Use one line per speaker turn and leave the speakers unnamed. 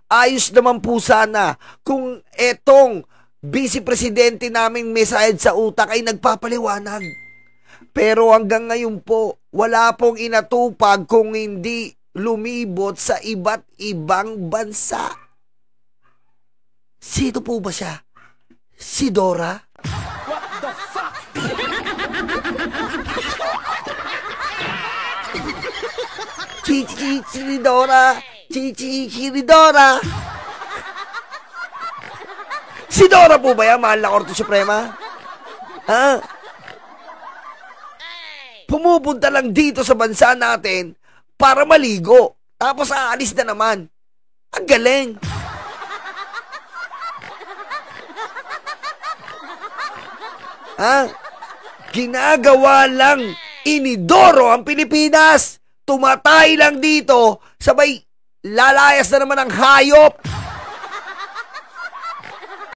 ayos naman po sana kung etong Vice Presidente naming may sayad sa utak ay nagpapaliwanag. Pero hanggang ngayon po, wala pong inatupag kung hindi lumibot sa iba't ibang bansa. Sino po ba siya? Si Dora?
What the fuck?
Chichichiridora! Chichichiridora! Si Dora po ba yan, mahal na Korte Suprema? Ha? Pumupunta lang dito sa bansa natin para maligo. Tapos aalis na naman. Ang galing. Ha? Ginagawa lang inidoro ang Pilipinas. Tumatay lang dito, sabay lalayas na naman ang hayop.